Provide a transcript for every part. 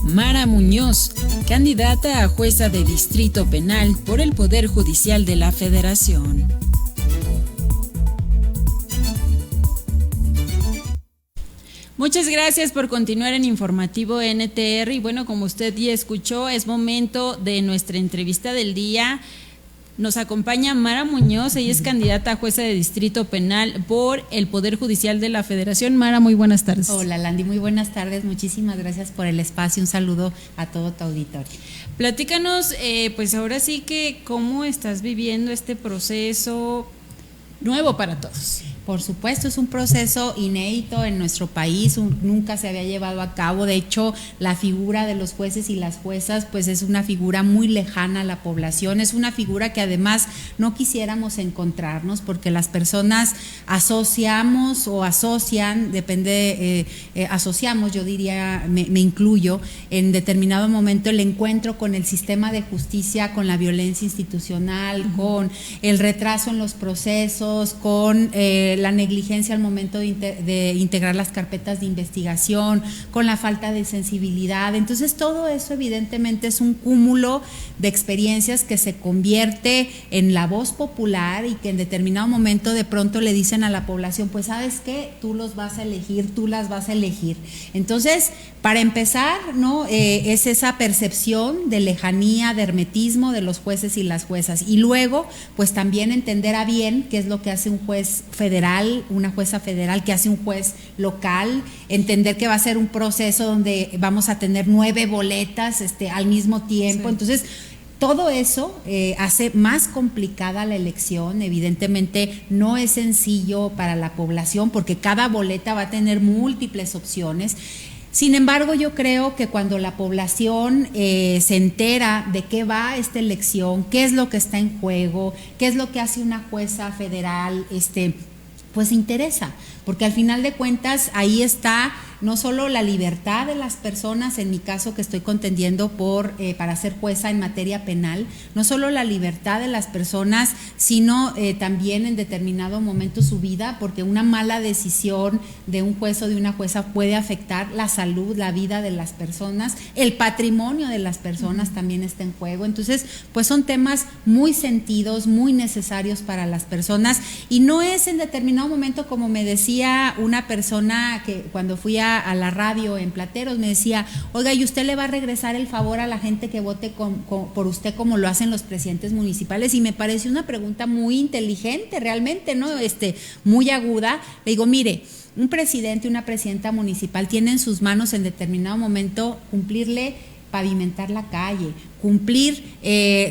Mara Muñoz, candidata a jueza de Distrito Penal por el Poder Judicial de la Federación. Muchas gracias por continuar en Informativo NTR y bueno, como usted ya escuchó, es momento de nuestra entrevista del día. Nos acompaña Mara Muñoz, ella es candidata a jueza de Distrito Penal por el Poder Judicial de la Federación. Mara, muy buenas tardes. Hola Landy, muy buenas tardes, muchísimas gracias por el espacio, un saludo a todo tu auditorio. Platícanos, pues ahora sí que cómo estás viviendo este proceso nuevo para todos. Por supuesto, es un proceso inédito en nuestro país, nunca se había llevado a cabo. De hecho, la figura de los jueces y las juezas pues es una figura muy lejana a la población, es una figura que además no quisiéramos encontrarnos porque las personas asociamos o asocian, asociamos, yo diría, me incluyo, en determinado momento el encuentro con el sistema de justicia, con la violencia institucional, con el retraso en los procesos, con la negligencia al momento de integrar las carpetas de investigación, con la falta de sensibilidad. Entonces todo eso evidentemente es un cúmulo de experiencias que se convierte en la voz popular y que en determinado momento de pronto le dicen a la población, pues ¿sabes qué? Tú los vas a elegir, tú las vas a elegir. Entonces, para empezar, ¿no? Es esa percepción de lejanía, de hermetismo de los jueces y las juezas. Y luego, pues también entender a bien qué es lo que hace un juez federal, una jueza federal, qué hace un juez local, entender que va a ser un proceso donde vamos a tener 9 boletas al mismo tiempo. Sí. Entonces, todo eso hace más complicada la elección. Evidentemente no es sencillo para la población porque cada boleta va a tener múltiples opciones. Sin embargo, yo creo que cuando la población se entera de qué va esta elección, qué es lo que está en juego, qué es lo que hace una jueza federal, pues interesa, porque al final de cuentas ahí está no solo la libertad de las personas, en mi caso que estoy contendiendo para ser jueza en materia penal, no solo la libertad de las personas, sino también en determinado momento su vida, porque una mala decisión de un juez o de una jueza puede afectar la salud, la vida de las personas, el patrimonio de las personas también está en juego. Entonces, pues son temas muy sentidos, muy necesarios para las personas y no es en determinado momento, como me decía una persona que cuando fui a la radio en Plateros, me decía, oiga, ¿y usted le va a regresar el favor a la gente que vote por usted como lo hacen los presidentes municipales? Y me pareció una pregunta muy inteligente realmente, ¿no? Muy aguda. Le digo, mire, un presidente y una presidenta municipal tienen en sus manos en determinado momento cumplirle, pavimentar la calle, cumplir,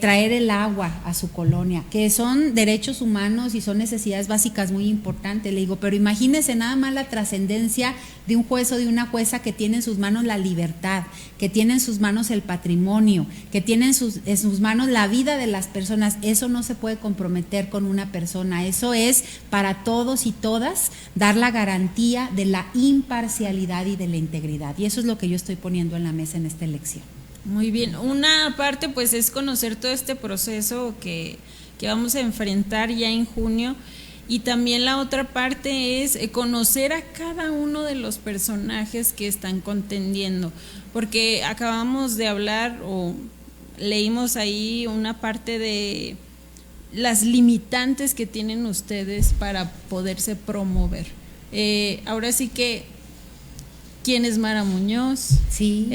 traer el agua a su colonia, que son derechos humanos y son necesidades básicas muy importantes. Le digo, pero imagínese nada más la trascendencia de un juez o de una jueza que tiene en sus manos la libertad, que tiene en sus manos el patrimonio, que tiene en sus manos la vida de las personas. Eso no se puede comprometer con una persona, eso es para todos y todas dar la garantía de la imparcialidad y de la integridad, y eso es lo que yo estoy poniendo en la mesa en esta elección. Muy bien, una parte pues es conocer todo este proceso que vamos a enfrentar ya en junio y también la otra parte es conocer a cada uno de los personajes que están contendiendo, porque acabamos de hablar o leímos ahí una parte de las limitantes que tienen ustedes para poderse promover. Ahora sí que ¿quién es Mara Muñoz? Sí.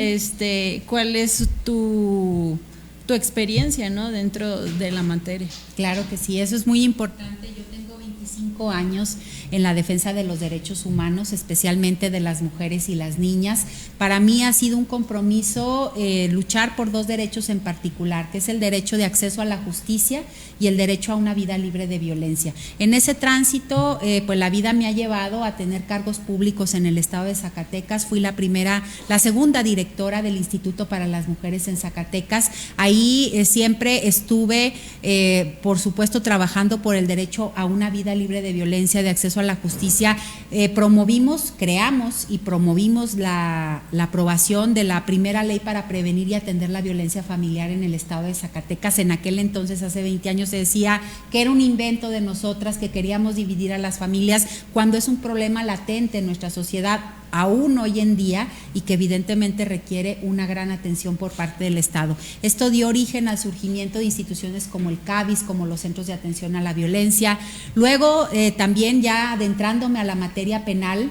¿Cuál es tu experiencia, ¿no? Dentro de la materia? Claro que sí, eso es muy importante. Yo tengo 25 años en la defensa de los derechos humanos, especialmente de las mujeres y las niñas. Para mí ha sido un compromiso luchar por 2 derechos en particular, que es el derecho de acceso a la justicia y el derecho a una vida libre de violencia. En ese tránsito, pues la vida me ha llevado a tener cargos públicos en el estado de Zacatecas. Fui la segunda directora del Instituto para las Mujeres en Zacatecas. Ahí siempre estuve, por supuesto, trabajando por el derecho a una vida libre de violencia, de acceso a la justicia. Creamos y promovimos la aprobación de la primera ley para prevenir y atender la violencia familiar en el estado de Zacatecas. En aquel entonces, hace 20 años, se decía que era un invento de nosotras, que queríamos dividir a las familias, cuando es un problema latente en nuestra sociedad. aún hoy en día y que evidentemente requiere una gran atención por parte del Estado. Esto dio origen al surgimiento de instituciones como el CABIS, como los Centros de Atención a la Violencia. Luego, también ya adentrándome a la materia penal,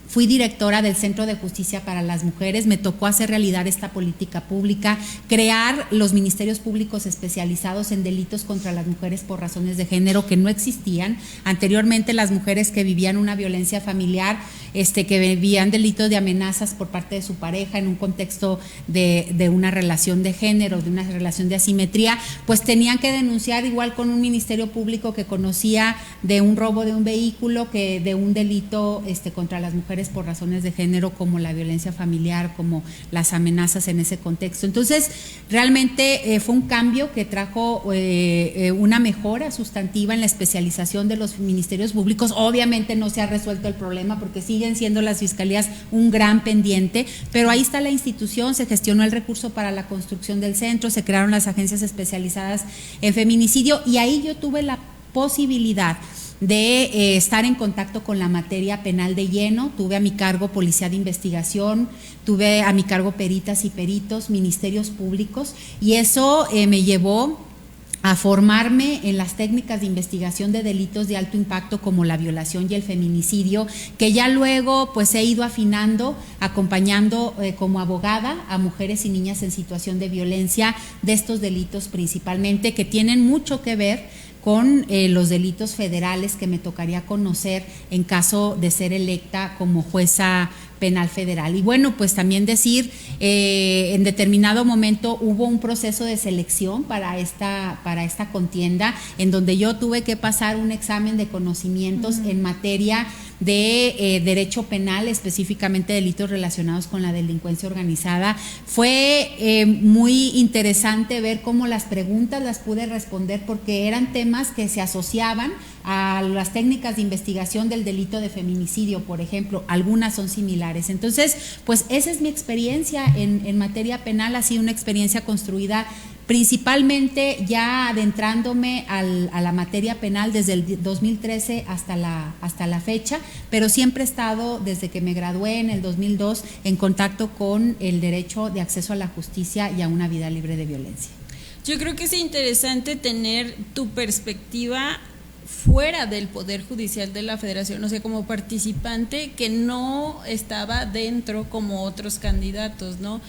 fui directora del Centro de Justicia para las Mujeres, me tocó hacer realidad esta política pública, crear los ministerios públicos especializados en delitos contra las mujeres por razones de género que no existían. Anteriormente las mujeres que vivían una violencia familiar, que vivían delitos de amenazas por parte de su pareja en un contexto de una relación de género, de una relación de asimetría, pues tenían que denunciar igual con un ministerio público que conocía de un robo de un vehículo que de un delito contra las mujeres por razones de género, como la violencia familiar, como las amenazas en ese contexto. Entonces, realmente fue un cambio que trajo una mejora sustantiva en la especialización de los ministerios públicos. Obviamente no se ha resuelto el problema porque siguen siendo las fiscalías un gran pendiente, pero ahí está la institución, se gestionó el recurso para la construcción del centro, se crearon las agencias especializadas en feminicidio y ahí yo tuve la posibilidad de estar en contacto con la materia penal de lleno. Tuve a mi cargo policía de investigación, tuve a mi cargo peritas y peritos, ministerios públicos, y eso me llevó a formarme en las técnicas de investigación de delitos de alto impacto como la violación y el feminicidio, que ya luego pues he ido afinando, acompañando como abogada a mujeres y niñas en situación de violencia de estos delitos principalmente, que tienen mucho que ver con los delitos federales que me tocaría conocer en caso de ser electa como jueza penal federal. Y bueno, pues también decir, en determinado momento hubo un proceso de selección para esta contienda, en donde yo tuve que pasar un examen de conocimientos en materia de derecho penal, específicamente delitos relacionados con la delincuencia organizada. Fue muy interesante ver cómo las preguntas las pude responder porque eran temas que se asociaban a las técnicas de investigación del delito de feminicidio, por ejemplo, algunas son similares. Entonces, pues esa es mi experiencia en materia penal, ha sido una experiencia construida principalmente ya adentrándome a la materia penal desde el 2013 hasta la fecha, pero siempre he estado desde que me gradué en el 2002 en contacto con el derecho de acceso a la justicia y a una vida libre de violencia. Yo creo que es interesante tener tu perspectiva fuera del Poder Judicial de la Federación, o sea, como participante que no estaba dentro como otros candidatos, ¿no?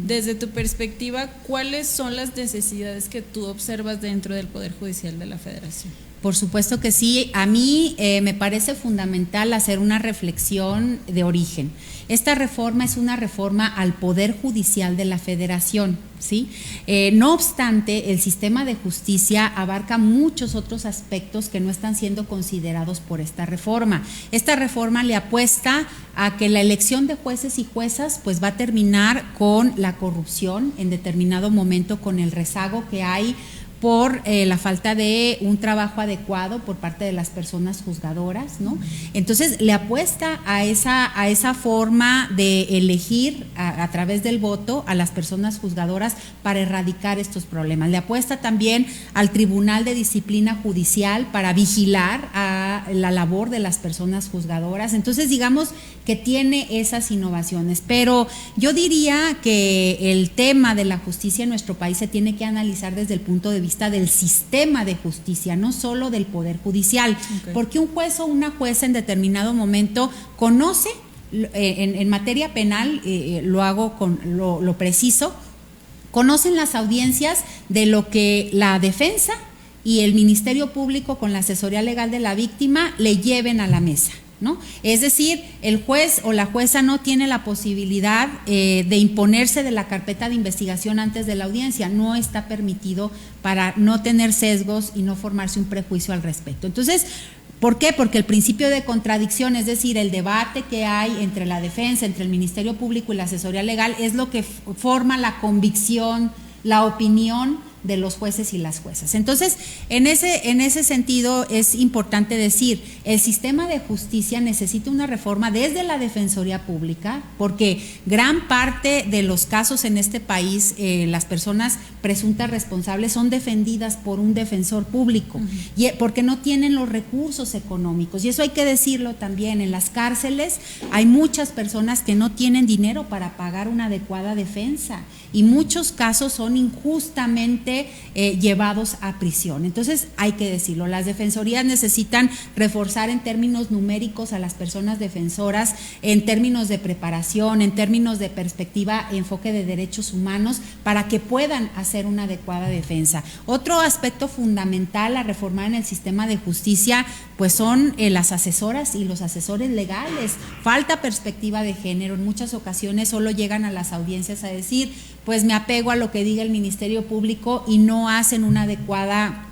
Desde tu perspectiva, ¿cuáles son las necesidades que tú observas dentro del Poder Judicial de la Federación? Por supuesto que sí. A mí me parece fundamental hacer una reflexión de origen. Esta reforma es una reforma al Poder Judicial de la Federación, ¿sí? No obstante, el sistema de justicia abarca muchos otros aspectos que no están siendo considerados por esta reforma. Esta reforma le apuesta a que la elección de jueces y juezas pues va a terminar con la corrupción en determinado momento, con el rezago que hay por la falta de un trabajo adecuado por parte de las personas juzgadoras, ¿no? Entonces le apuesta a esa forma de elegir a través del voto a las personas juzgadoras para erradicar estos problemas. Le apuesta también al Tribunal de Disciplina Judicial para vigilar a la labor de las personas juzgadoras. Entonces digamos que tiene esas innovaciones, pero yo diría que el tema de la justicia en nuestro país se tiene que analizar desde el punto de vista del sistema de justicia, no solo del Poder Judicial, porque un juez o una jueza en determinado momento conoce, en materia penal, lo hago con lo preciso, conocen las audiencias de lo que la defensa y el Ministerio Público con la asesoría legal de la víctima le lleven a la mesa, ¿no? Es decir, el juez o la jueza no tiene la posibilidad de imponerse de la carpeta de investigación antes de la audiencia, no está permitido para no tener sesgos y no formarse un prejuicio al respecto. Entonces, ¿por qué? Porque el principio de contradicción, es decir, el debate que hay entre la defensa, entre el Ministerio Público y la asesoría legal es lo que forma la convicción, la opinión de los jueces y las juezas. Entonces, en ese sentido es importante decir, el sistema de justicia necesita una reforma desde la Defensoría Pública, porque gran parte de los casos en este país, las personas presuntas responsables son defendidas por un defensor público, y porque no tienen los recursos económicos, y eso hay que decirlo también. En las cárceles hay muchas personas que no tienen dinero para pagar una adecuada defensa, y muchos casos son injustamente llevados a prisión. Entonces hay que decirlo, las defensorías necesitan reforzar en términos numéricos a las personas defensoras, en términos de preparación, en términos de perspectiva, enfoque de derechos humanos, para que puedan hacer una adecuada defensa. Otro aspecto fundamental a reformar en el sistema de justicia, pues son las asesoras y los asesores legales. Falta perspectiva de género, en muchas ocasiones solo llegan a las audiencias a decir, pues me apego a lo que diga el Ministerio Público, y no hacen una adecuada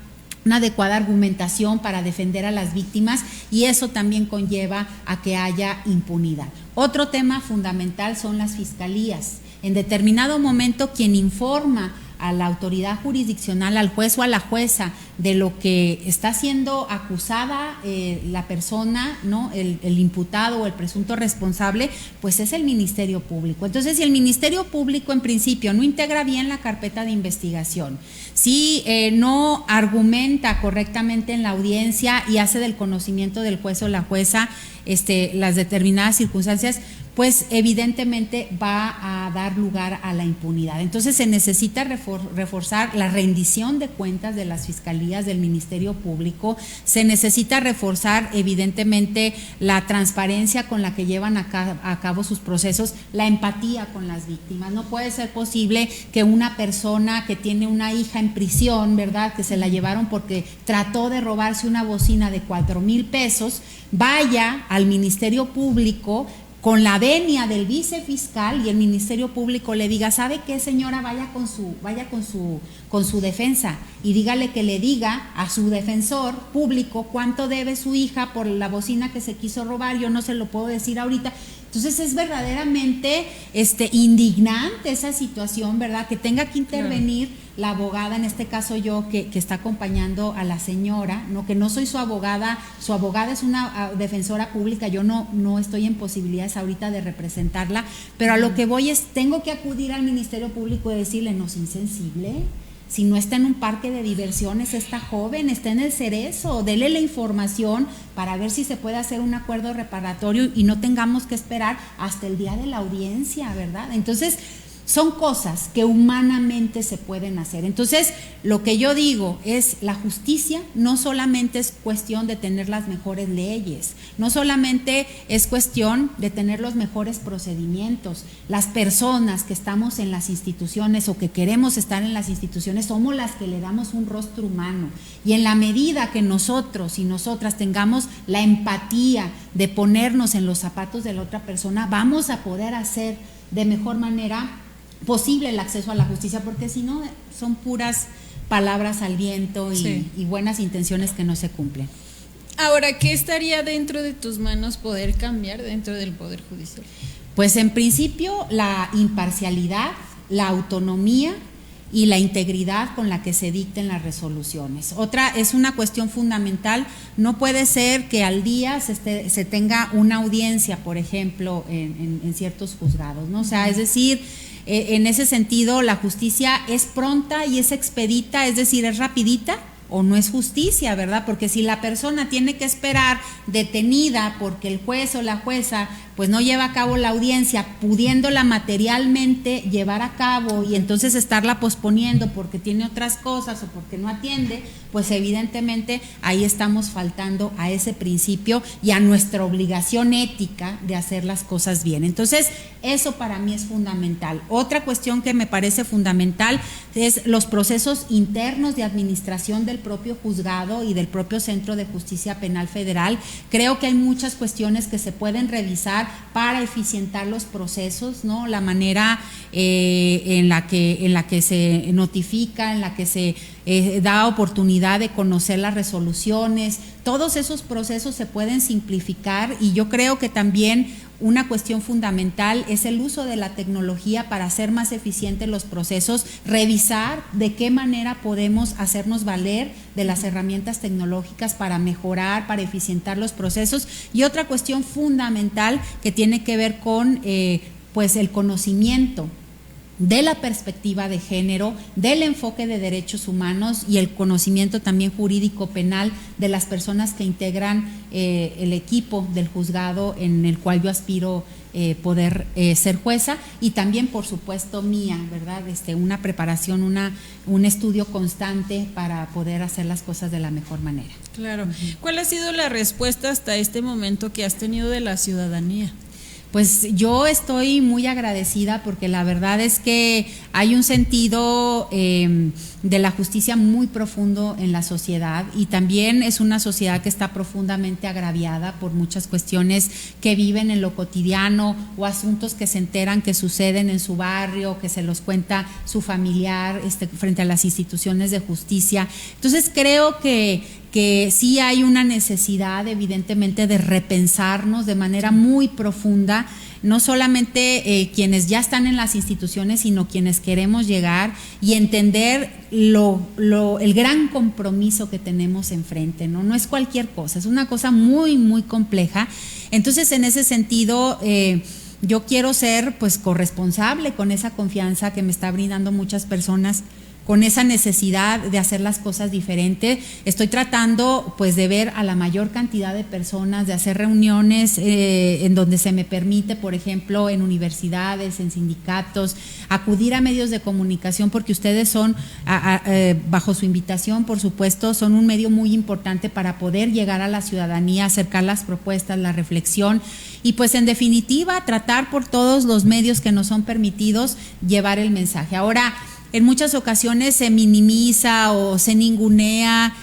argumentación para defender a las víctimas, y eso también conlleva a que haya impunidad. Otro tema fundamental son las fiscalías. En determinado momento, quien informa a la autoridad jurisdiccional, al juez o a la jueza, de lo que está siendo acusada la persona, ¿no? El imputado o el presunto responsable, pues es el Ministerio Público. Entonces, si el Ministerio Público en principio no integra bien la carpeta de investigación, si no argumenta correctamente en la audiencia y hace del conocimiento del juez o la jueza las determinadas circunstancias, pues evidentemente va a dar lugar a la impunidad. Entonces se necesita reforzar la rendición de cuentas de las fiscalías, del Ministerio Público, se necesita reforzar evidentemente la transparencia con la que llevan a cabo sus procesos, la empatía con las víctimas. No puede ser posible que una persona que tiene una hija en prisión, ¿verdad?, que se la llevaron porque trató de robarse una bocina de 4,000 pesos, vaya al Ministerio Público con la venia del vicefiscal, y el Ministerio Público le diga, ¿sabe qué, señora? Vaya con su defensa y dígale que le diga a su defensor público cuánto debe su hija por la bocina que se quiso robar. Yo no se lo puedo decir ahorita. Entonces es verdaderamente indignante esa situación, ¿verdad? Que tenga que intervenir la abogada, en este caso yo, que está acompañando a la señora, ¿no? Que no soy su abogada es una defensora pública, yo no estoy en posibilidades ahorita de representarla, pero a lo que voy es, tengo que acudir al Ministerio Público y decirle, no es insensible. Si no está en un parque de diversiones, está joven, está en el Cerezo, dele la información para ver si se puede hacer un acuerdo reparatorio y no tengamos que esperar hasta el día de la audiencia, ¿verdad? Entonces, son cosas que humanamente se pueden hacer. Entonces, lo que yo digo es, la justicia no solamente es cuestión de tener las mejores leyes, no solamente es cuestión de tener los mejores procedimientos. Las personas que estamos en las instituciones o que queremos estar en las instituciones somos las que le damos un rostro humano, y en la medida que nosotros y nosotras tengamos la empatía de ponernos en los zapatos de la otra persona, vamos a poder hacer de mejor manera posible el acceso a la justicia, porque si no son puras palabras al viento y buenas intenciones que no se cumplen. Ahora, ¿qué estaría dentro de tus manos poder cambiar dentro del Poder Judicial? Pues en principio la imparcialidad, la autonomía y la integridad con la que se dicten las resoluciones. Otra es una cuestión fundamental, no puede ser que al día se tenga una audiencia, por ejemplo, en ciertos juzgados, ¿no? O sea, es decir, en ese sentido la justicia es pronta y es expedita, es decir, es rapidita, o no es justicia, ¿verdad? Porque si la persona tiene que esperar detenida porque el juez o la jueza pues no lleva a cabo la audiencia, pudiéndola materialmente llevar a cabo, y entonces estarla posponiendo porque tiene otras cosas o porque no atiende, pues evidentemente ahí estamos faltando a ese principio y a nuestra obligación ética de hacer las cosas bien. Entonces, eso para mí es fundamental. Otra cuestión que me parece fundamental es los procesos internos de administración del propio juzgado y del propio Centro de Justicia Penal Federal. Creo que hay muchas cuestiones que se pueden revisar para eficientar los procesos, ¿no? La manera en la que se notifica, en la que se da oportunidad de conocer las resoluciones, todos esos procesos se pueden simplificar, y yo creo que también una cuestión fundamental es el uso de la tecnología para hacer más eficientes los procesos, revisar de qué manera podemos hacernos valer de las herramientas tecnológicas para mejorar, para eficientar los procesos. Y otra cuestión fundamental que tiene que ver con pues el conocimiento de la perspectiva de género, del enfoque de derechos humanos y el conocimiento también jurídico penal de las personas que integran el equipo del juzgado en el cual yo aspiro poder ser jueza, y también por supuesto mía, ¿verdad? Una preparación, un estudio constante para poder hacer las cosas de la mejor manera. Claro. ¿Cuál ha sido la respuesta hasta este momento que has tenido de la ciudadanía? Pues yo estoy muy agradecida porque la verdad es que hay un sentido de la justicia muy profundo en la sociedad, y también es una sociedad que está profundamente agraviada por muchas cuestiones que viven en lo cotidiano o asuntos que se enteran que suceden en su barrio, que se los cuenta su familiar frente a las instituciones de justicia. Entonces creo que sí hay una necesidad evidentemente de repensarnos de manera muy profunda, no solamente quienes ya están en las instituciones, sino quienes queremos llegar y entender el gran compromiso que tenemos enfrente, ¿no? No es cualquier cosa, es una cosa muy, muy compleja. Entonces, en ese sentido, yo quiero ser pues corresponsable con esa confianza que me está brindando muchas personas, con esa necesidad de hacer las cosas diferentes. Estoy tratando pues de ver a la mayor cantidad de personas, de hacer reuniones en donde se me permite, por ejemplo, en universidades, en sindicatos, acudir a medios de comunicación, porque ustedes son, bajo su invitación, por supuesto, son un medio muy importante para poder llegar a la ciudadanía, acercar las propuestas, la reflexión, y pues en definitiva tratar por todos los medios que nos son permitidos llevar el mensaje. Ahora, en muchas ocasiones se minimiza o se ningunea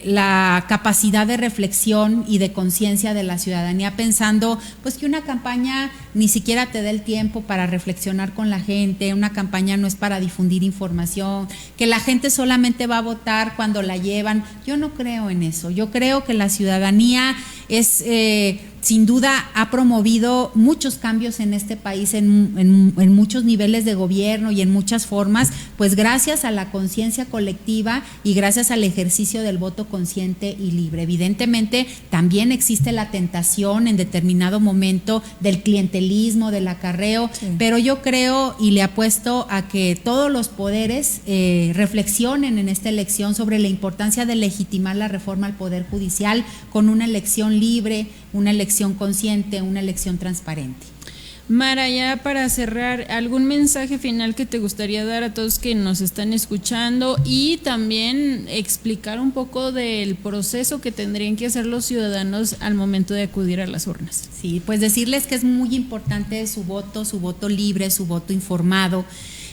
la capacidad de reflexión y de conciencia de la ciudadanía, pensando pues que una campaña ni siquiera te da el tiempo para reflexionar con la gente, una campaña no es para difundir información, que la gente solamente va a votar cuando la llevan. Yo no creo en eso. Yo creo que la ciudadanía es sin duda ha promovido muchos cambios en este país en muchos niveles de gobierno y en muchas formas, pues gracias a la conciencia colectiva y gracias al ejercicio del voto consciente y libre. Evidentemente también existe la tentación en determinado momento del clientelismo, del acarreo, sí, pero yo creo y le apuesto a que todos los poderes reflexionen en esta elección sobre la importancia de legitimar la reforma al Poder Judicial con una elección libre, una elección consciente, una elección transparente. Mara, ya para cerrar, ¿algún mensaje final que te gustaría dar a todos que nos están escuchando y también explicar un poco del proceso que tendrían que hacer los ciudadanos al momento de acudir a las urnas? Sí, pues decirles que es muy importante su voto libre, su voto informado.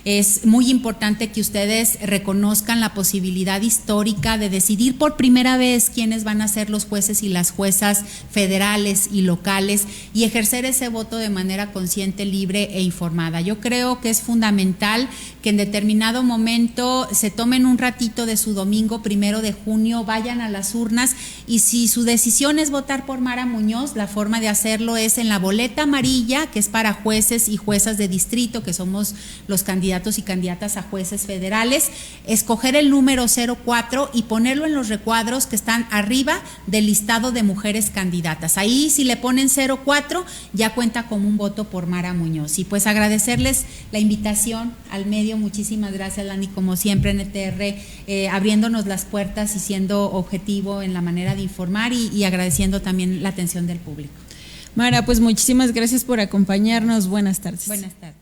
Es muy importante que ustedes reconozcan la posibilidad histórica de decidir por primera vez quiénes van a ser los jueces y las juezas federales y locales y ejercer ese voto de manera consciente, libre e informada. Yo creo que es fundamental que en determinado momento se tomen un ratito de su domingo 1 de junio, vayan a las urnas, y si su decisión es votar por Mara Muñoz, la forma de hacerlo es en la boleta amarilla, que es para jueces y juezas de distrito, que somos los candidatos y candidatas a jueces federales, escoger el número 04 y ponerlo en los recuadros que están arriba del listado de mujeres candidatas. Ahí si le ponen 04 ya cuenta como un voto por Mara Muñoz. Y pues agradecerles la invitación al medio, muchísimas gracias, Lani, como siempre, NTR, abriéndonos las puertas y siendo objetivo en la manera de informar y agradeciendo también la atención del público. Mara, pues muchísimas gracias por acompañarnos. Buenas tardes. Buenas tardes.